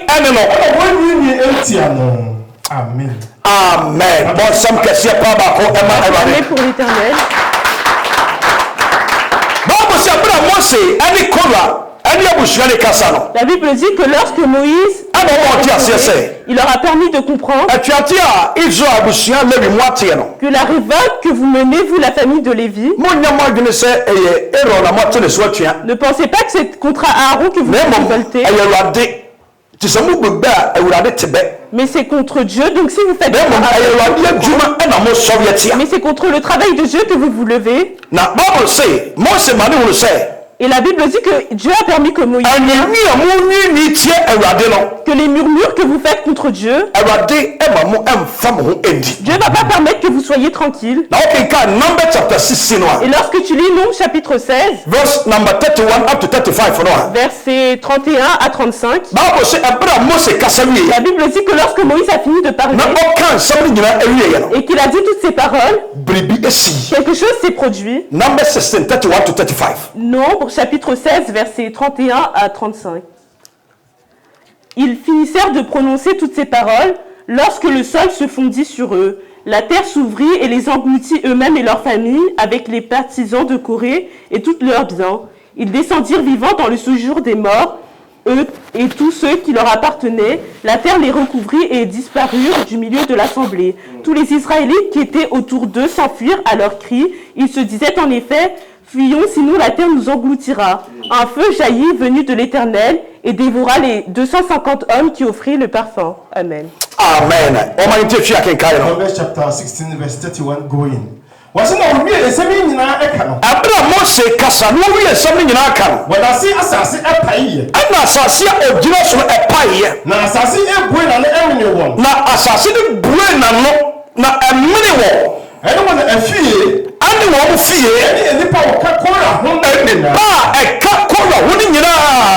ɛne no wɔnwiinwi ntia no amen bɔnsɛm kɛseɛ paa baako ɛma Awurade Bible sɛ bere a Mose ɛne Kora ɛne abusua ne kasa no La Bible dit que lorsque Moïse il leur a permis de comprendre que la révolte que vous menez, vous la famille de Lévi, ne pensez pas que c'est contre Aaron que vous vous révoltez, mais c'est contre Dieu. Donc si vous faites mais c'est contre le travail de Dieu que vous vous levez. Et la Bible dit que Dieu a permis que Moïse que les murmures que vous faites contre Dieu, Dieu ne va pas permettre que vous soyez tranquille. Et lorsque tu lis Nombres chapitre 16, versets 31 à 35, la Bible dit que lorsque Moïse a fini de parler et qu'il a dit toutes ces paroles, quelque chose s'est produit. Nombres chapitre 16, versets 31 à 35. Ils finissèrent de prononcer toutes ces paroles lorsque le sol se fondit sur eux. La terre s'ouvrit et les engloutit eux-mêmes et leurs familles avec les partisans de Corée et tous leurs biens. Ils descendirent vivants dans le séjour des morts, eux et tous ceux qui leur appartenaient. La terre les recouvrit et disparurent du milieu de l'assemblée. Tous les Israélites qui étaient autour d'eux s'enfuirent à leurs cris. Ils se disaient en effet: fuyons, sinon la terre nous engloutira. Un feu jaillit venu de l'Éternel et dévora les 250 hommes qui offrirent le parfum. Amen. Amen. Proverbs chapter 16 verse 31 going. Wasi na owie esemi nyina eka no. Abra Mose kasa no owie esemi nyina aka no. Wadasi asase epaiye. Ana asase ogina so epaiye. Na asase ebue na emene won. Na asase de bue na no na emene won. Ene won afie. Ani won fie. Ene nipa wo ka Kora ho nyina. Ba eka Kora ho nyina.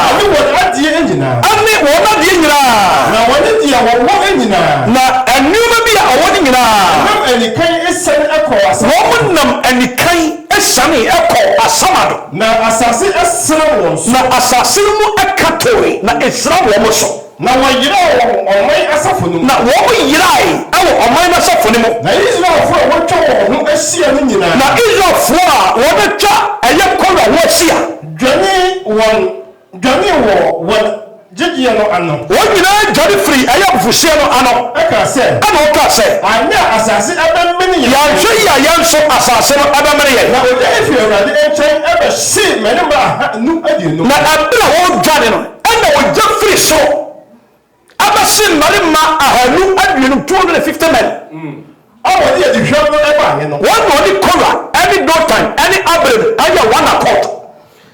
Ani won adie nyina. Ani won adie nyina. Na won dia wo nyina. Na enuma bi a won nyina. Nam enikan esen ekọ asa. Won nam enikan esane ekọ asamado. Na asase esra won so. Na asase mu ekatoe na esra won so. Na wayira ɔman asafo no na wɔn yirai ɛwɔ ɔman asafo no mu na Israelfo a wɔtwa wɔn ho ahyia no nyinaa na Israelfo a wɔbɛtwa ɛyɛ Kora ho ahyia dwane wɔ gyegyeɛ no ano wɔn nyinaa dwane firi ɛyɛ abufuhyia no ano ɛka sɛ ɛna ɔka sɛ anyɛ asase ɛbɛmene yɛn yɛahwɛ yi a yɛn nso asase no ɛbɛmene yɛn na ɔgya efi Awurade nkyɛn ɛbɛhye mmarima 520 na ɛbɛrɛ wɔn dwane no ɛna ɔgya firi soro Abasin Marima Ahanu Adrian 250 men. Àwọn ní ẹ̀dìhwẹ́ ló ẹ̀ bá yẹn nọ. One money Korah, any Dothan, any Abram, and your one accord.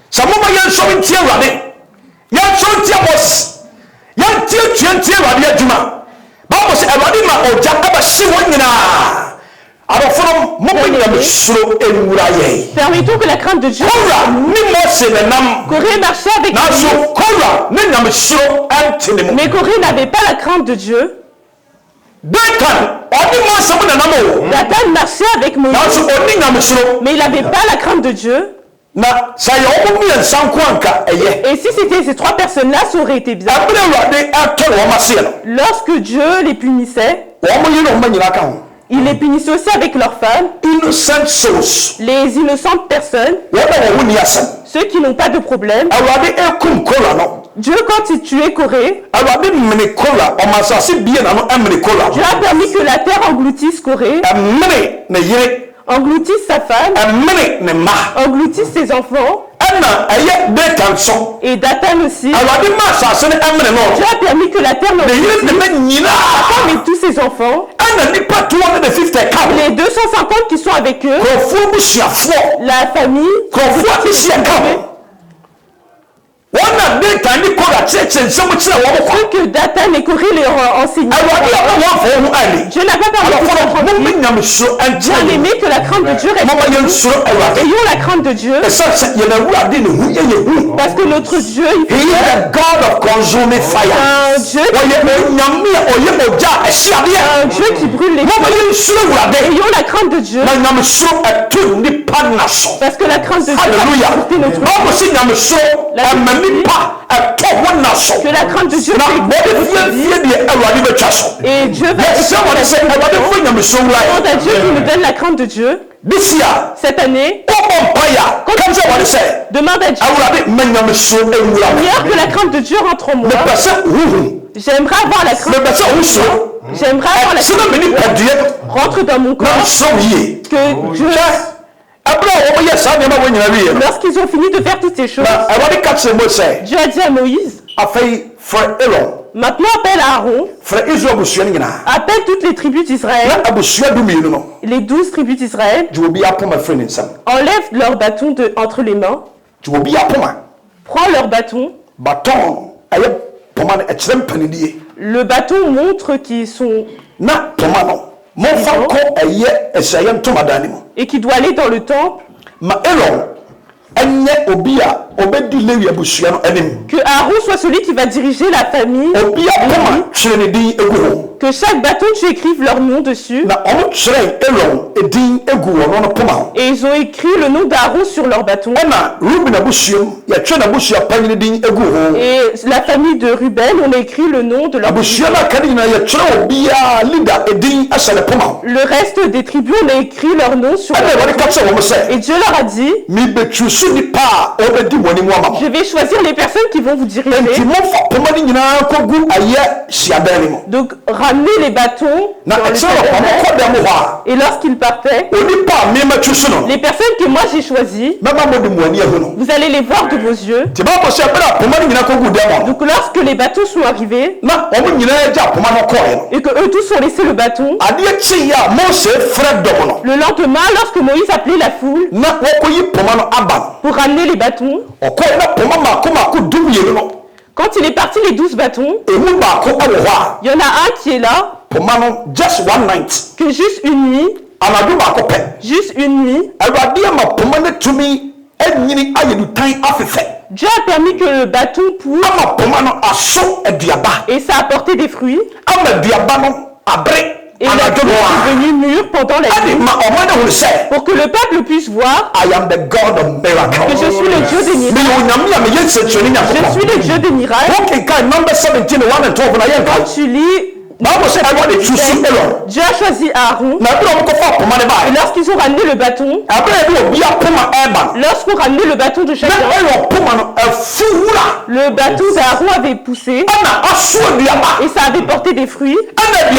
Some of my showing tear running. Yan showing tear was. Yan tear running Juma. Bible says, I running my old jack ever see one in a. Alors, from permettons que la crainte de Dieu. Corée marchait avec Dieu. Mais Corée n'avait pas la crainte de Dieu. Dathan marchait avec Moïse. Mais il n'avait pas la crainte de Dieu. Et si c'était ces trois personnes-là, ça aurait été bien. Lorsque Dieu les punissait, il les punissait aussi avec leurs femmes, les innocentes personnes, ceux qui n'ont pas de problème. Dieu, quand il tuait Corée, Dieu a permis que la terre engloutisse Corée, engloutisse sa femme, engloutisse ses enfants. Et Dathan aussi. Dieu a permis que la terre n'engloutisse sa femme et tous ses enfants. Les 250 qui sont avec eux, la famille, que Dathan et Corée leur enseignaient. Dieu n'a pas permis que Dieu a aimé que la crainte de Dieu reste. Ayons la crainte de Dieu. Parce que notre Dieu, il est un Dieu qui brûle les feux. Ayons la crainte de Dieu. Parce que la crainte de Dieu va porter notre vie. Que la crainte de Dieu et Dieu va demande à Dieu qui nous donne la crainte de Dieu. Cette année, demande à Dieu Seigneur, que la crainte de Dieu rentre en moi. J'aimerais avoir la crainte de Dieu. J'aimerais avoir la crainte de Dieu rentre dans mon corps. Que Dieu, lorsqu'ils ont fini de faire toutes ces choses, Dieu a dit à Moïse, maintenant appelle Aaron, appelle toutes les tribus d'Israël, les 12 tribus d'Israël, enlève leur bâton entre les mains, prends leur bâton. Le bâton montre qu'ils sont et qui doit aller dans le temple. Que Aaron soit celui qui va diriger la famille. Que chaque bâton, tu écrives leur nom dessus. Et ils ont écrit le nom d'Aaron sur leur bâton. Et la famille de Ruben, on a écrit le nom de leur bâton. Le reste des tribus, on a écrit leur nom sur leur bâton. Et Dieu leur a dit, je vais choisir les personnes qui vont vous diriger. Donc ramener les bâtons dans le et lorsqu'ils partaient, les personnes que moi j'ai choisies, vous allez les voir de vos yeux. Donc lorsque les bâtons sont arrivés et que eux tous ont laissé le bâton, le lendemain, lorsque Moïse appelait la foule pour ramener les bâtons, quand il est parti les 12 bâtons, il y en a un qui est là, que juste une nuit, Dieu a permis que le bâton pousse et ça a apporté des fruits. Et il est devenu mûr pendant la nuit pour que le peuple puisse voir que je suis le Dieu des miracles. Je suis le Dieu des miracles. Quand tu lis, Dieu a choisi Aaron. Et lorsqu'ils ont ramené le bâton, lorsqu'on ramenait le bâton de chacun, le bâton d'Aaron avait poussé et ça avait porté des fruits. Et les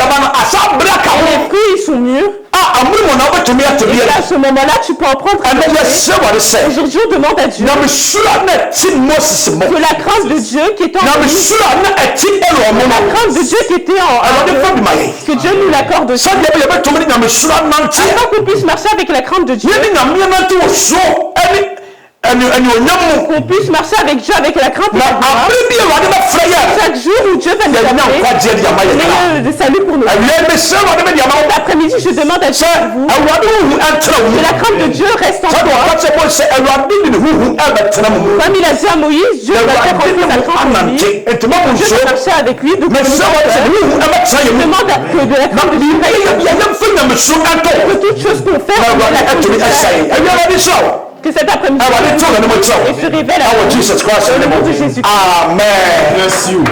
fruits, ils sont mûrs. Ah, amour mon âme, tu m'y as Et à ce moment-là, tu peux en prendre un And verset. yes, what is said. Aujourd'hui, on demande à Dieu Now, me sure not tin Moses mo. que la crainte de Dieu qui était en Now, me nous, sure not a tin Elo mo. la crainte de Dieu qui était en Alors, nous, des fois, my. que Dieu nous l'accorde aussi. Ça, il y a pas de me sure not tin. Afin qu'on puisse marcher avec la crainte de Dieu, Yɛne nyame no to so ɛne onyam mu qu'on puisse marcher avec Dieu avec la crainte de na Dieu. abere bi Awurade bɛfrɛ yɛ Chaque jour où Dieu va nous yɛnya appeler, nkwagyeɛ de ama yɛ kra il y a de salut pour nous. awie mesrɛ Awurade bɛde ama wo L'après-midi, je demande à Dieu sɛ pour vous Awurade huhu ɛntena wo mu que la crainte de Dieu reste en sɛ de toi. ɔka kyerɛ bɔ sɛ Awurade de ne huhu ɛbɛtena mu mu Comme il a dit à Moïse, Dieu va faire Awurade rentrer ne sa mu crainte en anante lui. nti ma mo Dieu nsuo va marcher avec lui. Donc, mesrɛ Awurade sɛ ne huhu ɛbɛtena yɛ mu demande que de la na crainte de Dieu reste en nous. yɛmfa nyamesuro ɛntɔ Que toute chose qu'on fait, na on met Awurade la crainte de atumi Dieu. ɛsɛe ɛwie Awurade sɛ wo Que cet après-midi, Awurade to na ne mu kyerɛ et se révèle à wo nous. Jesus Christ Au ne nom de mu Jésus. amen Bless you.